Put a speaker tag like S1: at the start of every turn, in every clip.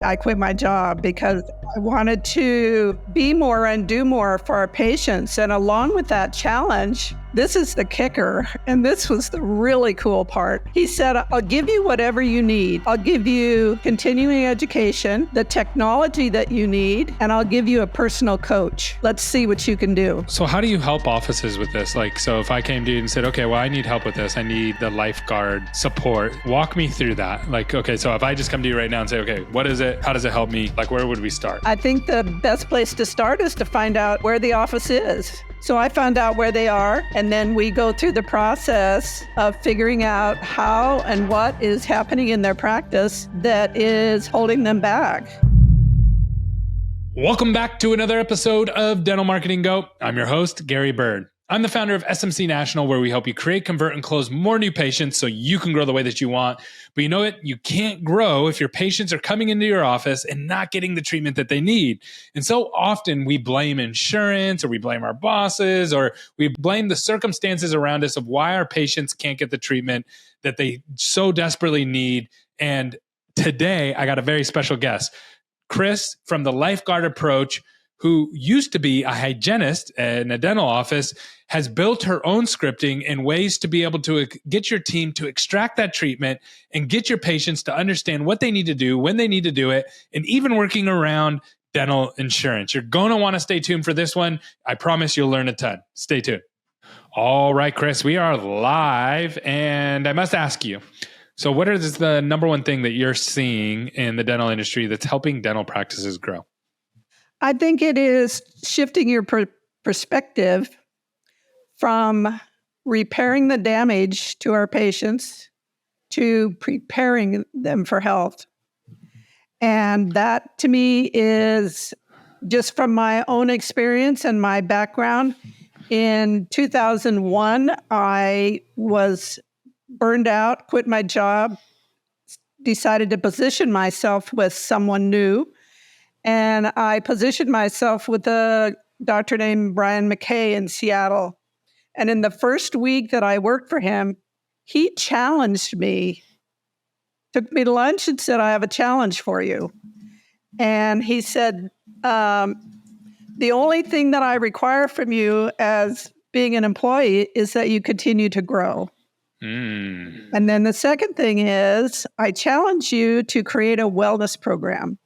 S1: I quit my job because I wanted to be more and do more for our patients. And along with that challenge, this is the kicker, and this was the really cool part. He said, I'll give you whatever you need. I'll give you continuing education, the technology that you need, and I'll give you a personal coach. Let's see what you can do.
S2: So how do you help offices with this? So if I came to you and said, okay, well, I need help with this. I need the LifeGuard support. Walk me through that. Okay, so if I just come to you right now and say, okay, what is it? How does it help me? Where would we start?
S1: I think the best place to start is to find out where the office is. So I found out where they are, and then we go through the process of figuring out how and what is happening in their practice that is holding them back.
S2: Welcome back to another episode of Dental Marketing Go. I'm your host, Gary Bird. I'm the founder of SMC National, where we help you create, convert, and close more new patients so you can grow the way that you want. But you know what? You can't grow if your patients are coming into your office and not getting the treatment that they need. And so often we blame insurance, or we blame our bosses, or we blame the circumstances around us of why our patients can't get the treatment that they so desperately need. And today I got a very special guest, Cris from the LifeGuard Approach, who used to be a hygienist in a dental office, has built her own scripting and ways to be able to get your team to extract that treatment and get your patients to understand what they need to do, when they need to do it, and even working around dental insurance. You're going to want to stay tuned for this one. I promise you'll learn a ton. Stay tuned. All right, Cris, we are live, and I must ask you, so what is the number one thing that you're seeing in the dental industry that's helping dental practices grow?
S1: I think it is shifting your perspective from repairing the damage to our patients to preparing them for health. And that, to me, is just from my own experience and my background. In 2001, I was burned out, quit my job, decided to position myself with someone new. And I positioned myself with a doctor named Brian McKay in Seattle. And in the first week that I worked for him, he challenged me, took me to lunch and said, I have a challenge for you. And he said, the only thing that I require from you as being an employee is that you continue to grow. And then the second thing is, I challenge you to create a wellness program.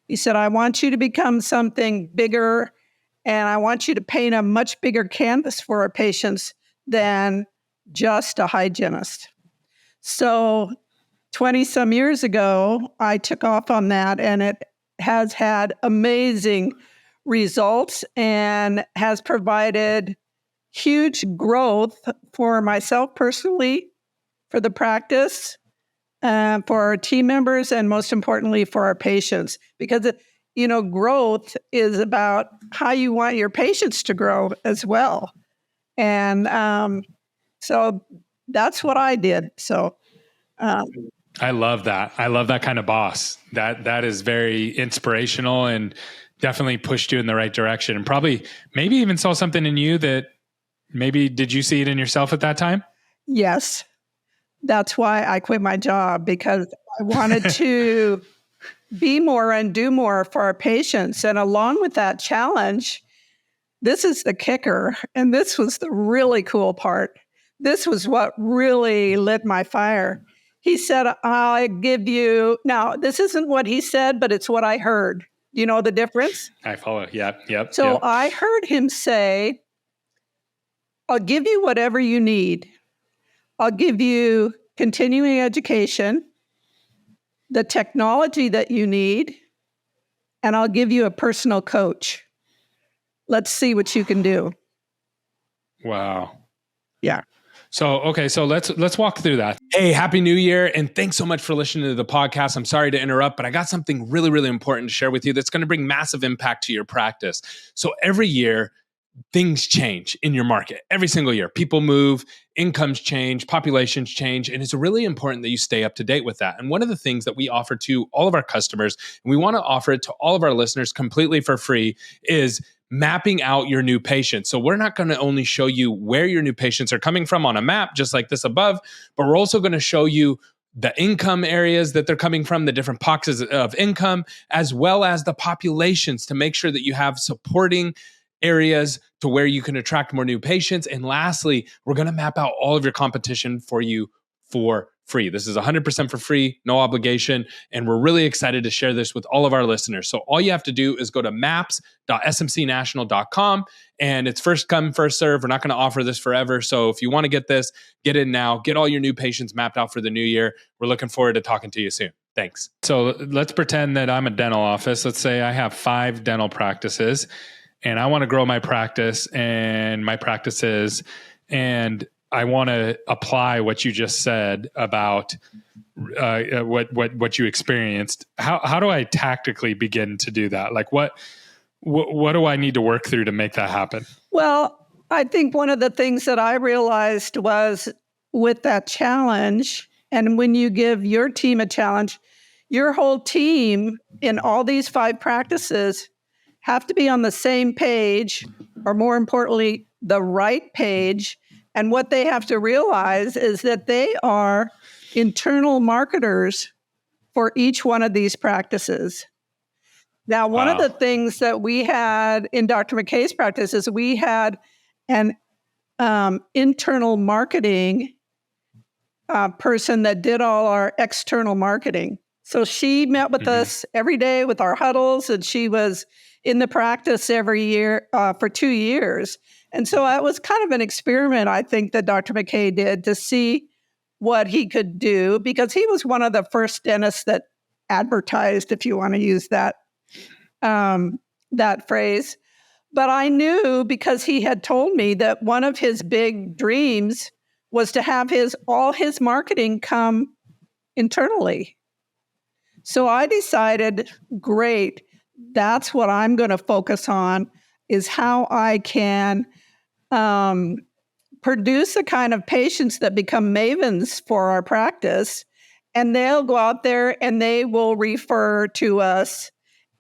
S1: He said, I want you to become something bigger, and I want you to paint a much bigger canvas for our patients than just a hygienist. So 20 some years ago, I took off on that, and it has had amazing results and has provided huge growth for myself personally, for the practice, for our team members, and most importantly, for our patients. Because, growth is about how you want your patients to grow as well. And so that's what I did. So
S2: I love that. I love that kind of boss. That is very inspirational and definitely pushed you in the right direction. And probably maybe even saw something in you that maybe, did you see it in yourself at that time?
S1: Yes. That's why I quit my job, because I wanted to be more and do more for our patients. And along with that challenge, this is the kicker, and this was the really cool part. This was what really lit my fire. He said, I give you, now this isn't what he said, but it's what I heard. Do you know the difference?
S2: I follow. Yep.
S1: So I heard him say, I'll give you whatever you need. I'll give you continuing education, the technology that you need, and I'll give you a personal coach. Let's see what you can do.
S2: Wow.
S1: Yeah.
S2: So let's walk through that. Hey, Happy New Year. And thanks so much for listening to the podcast. I'm sorry to interrupt, but I got something really, really important to share with you that's going to bring massive impact to your practice. So every year, things change in your market. Every single year, people move, incomes change, populations change, and it's really important that you stay up to date with that. And one of the things that we offer to all of our customers, and we want to offer it to all of our listeners completely for free, is mapping out your new patients. So we're not going to only show you where your new patients are coming from on a map, just like this above, but we're also going to show you the income areas that they're coming from, the different pockets of income, as well as the populations to make sure that you have supporting areas to where you can attract more new patients. And lastly, we're going to map out all of your competition for you for free. This is 100% for free, no obligation. And we're really excited to share this with all of our listeners. So all you have to do is go to maps.smcnational.com, and it's first come, first serve. We're not going to offer this forever. So if you want to get this, get in now, get all your new patients mapped out for the new year. We're looking forward to talking to you soon. Thanks. So let's pretend that I'm a dental office. Let's say I have 5 dental practices and I want to grow my practice and my practices, and I want to apply what you just said about what you experienced. How do I tactically begin to do that? Like what do I need to work through to make that happen?
S1: Well, I think one of the things that I realized was with that challenge, and when you give your team a challenge, your whole team in all these 5 practices have to be on the same page, or more importantly, the right page. And what they have to realize is that they are internal marketers for each one of these practices. Now, one of the things that we had in Dr. McKay's practice is we had an internal marketing person that did all our external marketing. So she met with us every day with our huddles, and she was in the practice every year for 2 years. And so it was kind of an experiment, I think, that Dr. McKay did to see what he could do, because he was one of the first dentists that advertised, if you want to use that phrase. But I knew, because he had told me, that one of his big dreams was to have all his marketing come internally. So I decided, great, that's what I'm going to focus on, is how I can produce the kind of patients that become mavens for our practice, and they'll go out there and they will refer to us.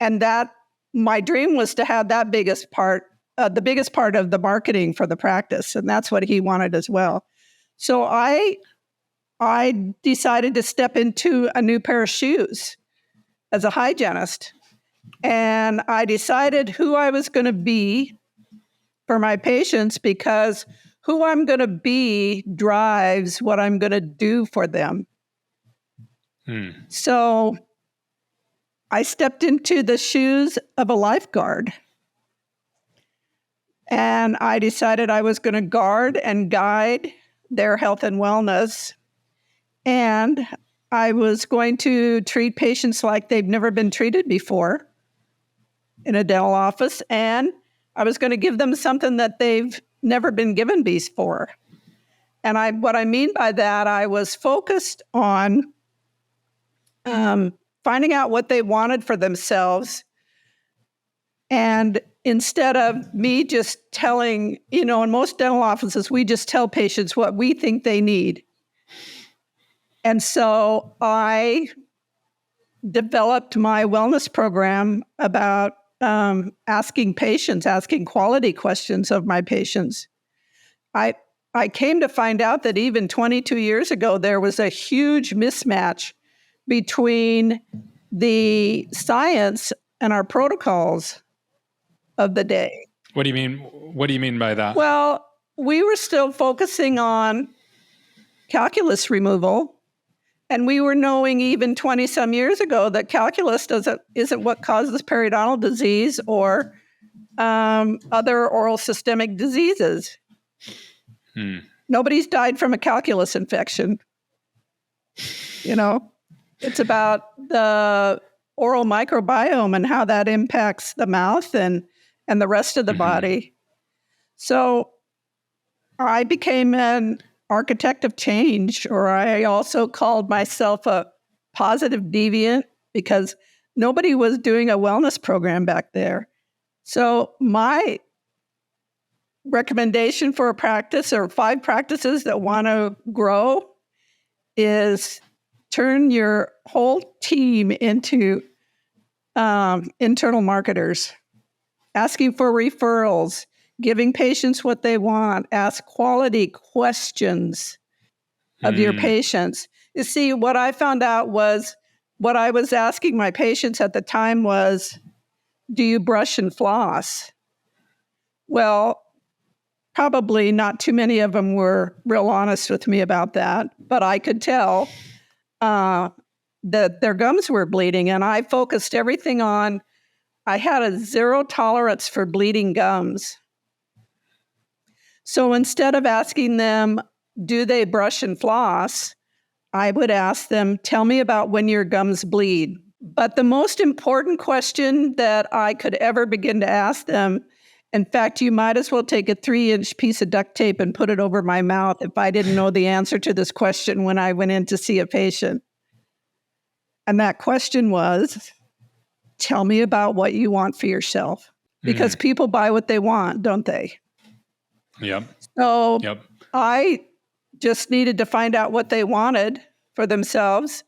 S1: And that, my dream was to have that biggest part, the biggest part of the marketing for the practice, and that's what he wanted as well. So I decided to step into a new pair of shoes as a hygienist. And I decided who I was going to be for my patients, because who I'm going to be drives what I'm going to do for them. So I stepped into the shoes of a lifeguard. And I decided I was going to guard and guide their health and wellness. And I was going to treat patients like they've never been treated before in a dental office. And I was going to give them something that they've never been given before. And what I mean by that, I was focused on finding out what they wanted for themselves. And instead of me just telling, in most dental offices, we just tell patients what we think they need. And so I developed my wellness program about asking quality questions of my patients. I came to find out that even 22 years ago, there was a huge mismatch between the science and our protocols of the day.
S2: What do you mean? What do you mean by that?
S1: Well, we were still focusing on calculus removal, and we were knowing even 20 some years ago that calculus isn't what causes periodontal disease or other oral systemic diseases. Nobody's died from a calculus infection. It's about the oral microbiome and how that impacts the mouth and the rest of the body. So I became an architect of change, or I also called myself a positive deviant, because nobody was doing a wellness program back there. So my recommendation for a practice, or 5 practices that want to grow, is turn your whole team into internal marketers, asking for referrals, giving patients what they want, ask quality questions of your patients, You see, what I found out was what I was asking my patients at the time was, do you brush and floss? Well, probably not too many of them were real honest with me about that, but I could tell that their gums were bleeding, and I focused everything on, I had a zero tolerance for bleeding gums. So instead of asking them, do they brush and floss, I would ask them, tell me about when your gums bleed. But the most important question that I could ever begin to ask them, in fact, you might as well take a 3-inch piece of duct tape and put it over my mouth if I didn't know the answer to this question when I went in to see a patient. And that question was, tell me about what you want for yourself. Because people buy what they want, don't they?
S2: Yep.
S1: So I just needed to find out what they wanted for themselves.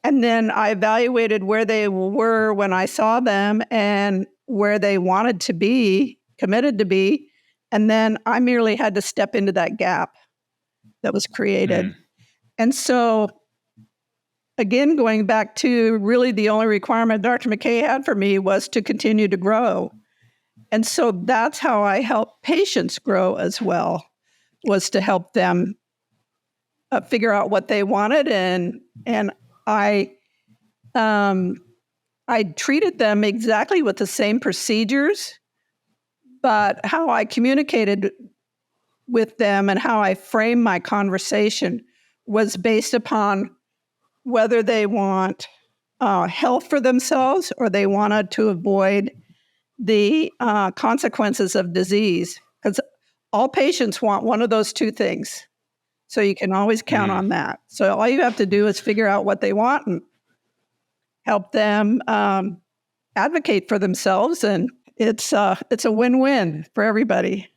S1: And then I evaluated where they were when I saw them and where they wanted to be, committed to be. And then I merely had to step into that gap that was created. And so, again, going back to really the only requirement Dr. McKay had for me was to continue to grow. And so that's how I help patients grow as well, was to help them figure out what they wanted. And I treated them exactly with the same procedures, but how I communicated with them and how I framed my conversation was based upon whether they want health for themselves or they wanted to avoid the consequences of disease. Because all patients want one of those two things. So you can always count on that. So all you have to do is figure out what they want and help them advocate for themselves. And it's a win-win for everybody.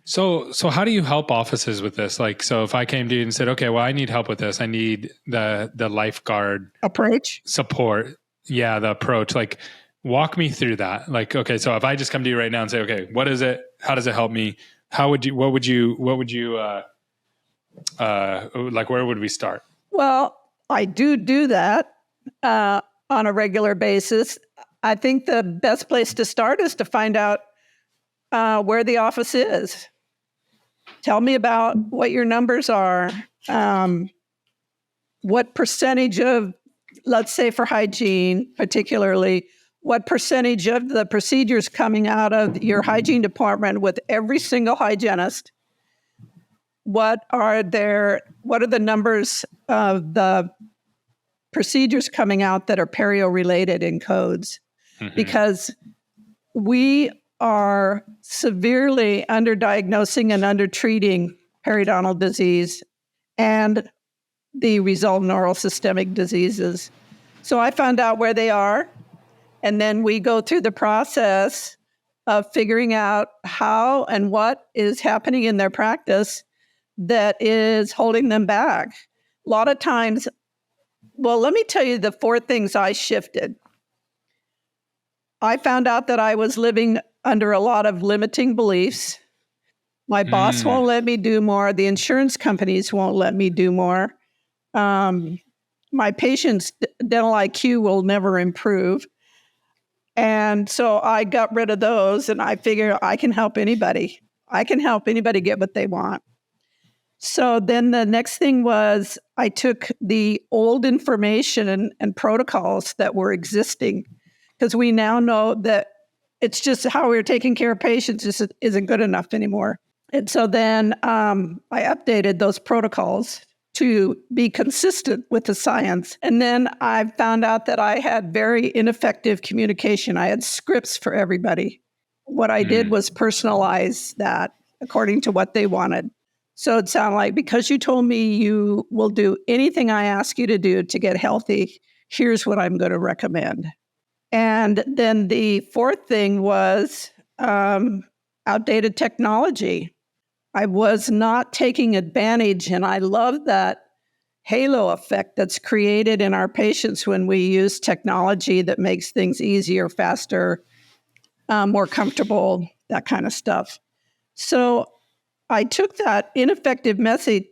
S2: So how do you help offices with this? Like, so if I came to you and said, okay, well, I need help with this. I need the LifeGuard
S1: approach
S2: support. Yeah. The approach, like, walk me through that. Like, okay, so if I just come to you right now and say, okay, what is it? How does it help me? What would you like, where would we start?
S1: Well, I do that on a regular basis. I think the best place to start is to find out where the office is. Tell me about what your numbers are. What percentage of, let's say for hygiene particularly, what percentage of the procedures coming out of your hygiene department with every single hygienist? What are the numbers of the procedures coming out that are perio-related in codes? Because we are severely underdiagnosing and undertreating periodontal disease and the resultant oral systemic diseases. So I found out where they are, and then we go through the process of figuring out how and what is happening in their practice that is holding them back. A lot of times, well, let me tell you the 4 things I shifted. I found out that I was living under a lot of limiting beliefs. My boss won't let me do more. The insurance companies won't let me do more. My patient's dental IQ will never improve. And so I got rid of those, and I figure I can help anybody. I can help anybody get what they want. So then the next thing was I took the old information and protocols that were existing, because we now know that it's just how we're taking care of patients isn't good enough anymore. And so then I updated those protocols to be consistent with the science. And then I found out that I had very ineffective communication. I had scripts for everybody. What I did was personalize that according to what they wanted. So it sounded like, because you told me you will do anything I ask you to do to get healthy, here's what I'm going to recommend. And then the 4th thing was outdated technology. I was not taking advantage, and I love that halo effect that's created in our patients when we use technology that makes things easier, faster, more comfortable, that kind of stuff. So I took that ineffective message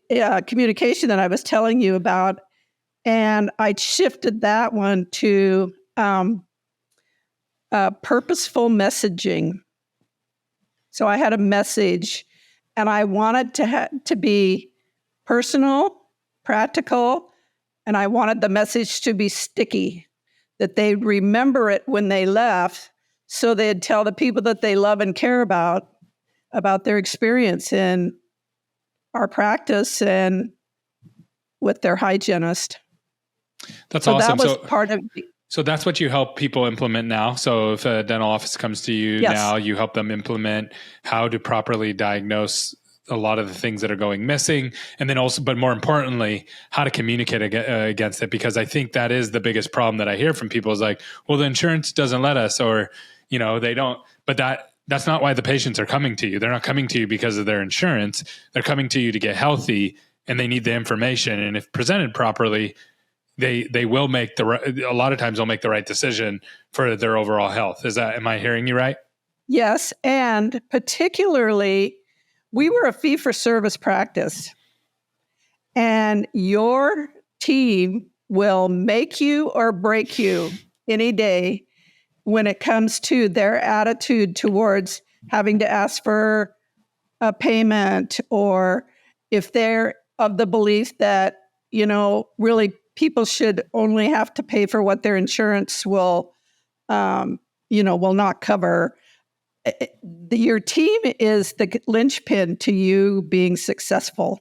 S1: communication that I was telling you about, and I shifted that one to purposeful messaging. So I had a message, and I wanted to be personal, practical, and I wanted the message to be sticky, that they'd remember it when they left, so they'd tell the people that they love and care about their experience in our practice and with their hygienist.
S2: That's
S1: so
S2: awesome.
S1: That was part of.
S2: So that's what you help people implement now. So if a dental office comes to you now, you help them implement how to properly diagnose a lot of the things that are going missing. And then also, but more importantly, how to communicate against it. Because I think that is the biggest problem that I hear from people is like, well, the insurance doesn't let us, or, they don't, but that's not why the patients are coming to you. They're not coming to you because of their insurance. They're coming to you to get healthy, and they need the information. And if presented properly, they will make a lot of times they'll make the right decision for their overall health. Am I hearing you right?
S1: Yes. And particularly, we were a fee-for-service practice, and your team will make you or break you any day when it comes to their attitude towards having to ask for a payment, or if they're of the belief that, really people should only have to pay for what their insurance will not cover. Your team is the linchpin to you being successful.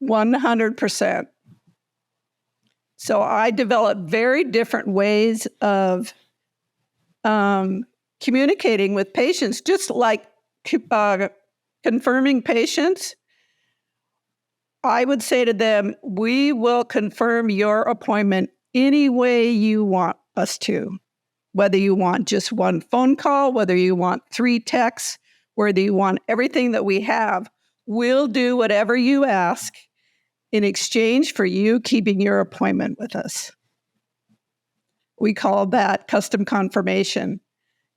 S1: 100%. So I developed very different ways of communicating with patients, just like confirming patients. I would say to them, we will confirm your appointment any way you want us to. Whether you want just one phone call, whether you want 3 texts, whether you want everything that we have, we'll do whatever you ask in exchange for you keeping your appointment with us. We call that custom confirmation.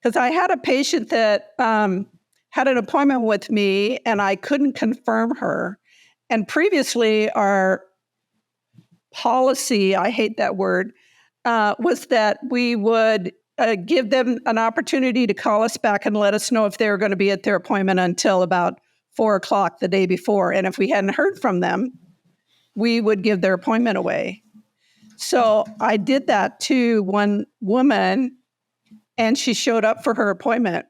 S1: Because I had a patient that had an appointment with me, and I couldn't confirm her. And previously, our policy, I hate that word, was that we would give them an opportunity to call us back and let us know if they were going to be at their appointment until about 4:00 the day before. And if we hadn't heard from them, we would give their appointment away. So I did that to one woman, and she showed up for her appointment.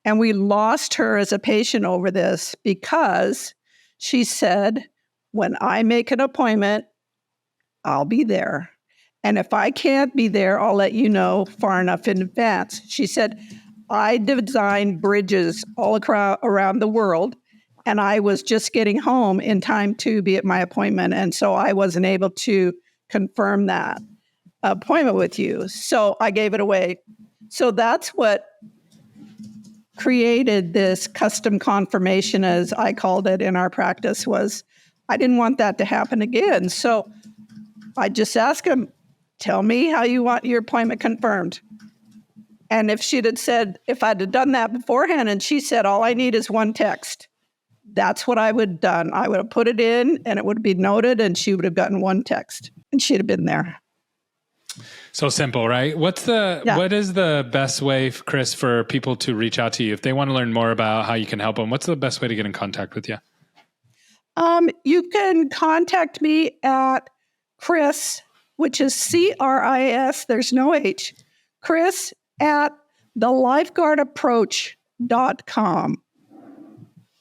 S1: And we lost her as a patient over this because she said, when I make an appointment, I'll be there. And if I can't be there, I'll let you know far enough in advance. She said, I design bridges all around the world, and I was just getting home in time to be at my appointment. And so I wasn't able to confirm that appointment with you. So I gave it away. So that's what created this custom confirmation, as I called it in our practice, was I didn't want that to happen again. So I just asked him, tell me how you want your appointment confirmed. And if she'd had said, if I'd have done that beforehand, and she said, all I need is one text, that's what I would have done. I would have put it in, and it would be noted, and she would have gotten one text, and she'd have been there.
S2: So simple, right? What is the best way, Cris, for people to reach out to you? If they want to learn more about how you can help them, what's the best way to get in contact with you?
S1: You can contact me at Cris, which is CRIS, there's no H, Cris at LifeGuardApproach.com.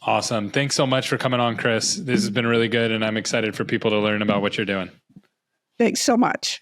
S2: Awesome. Thanks so much for coming on, Cris. This has been really good, and I'm excited for people to learn about what you're doing.
S1: Thanks so much.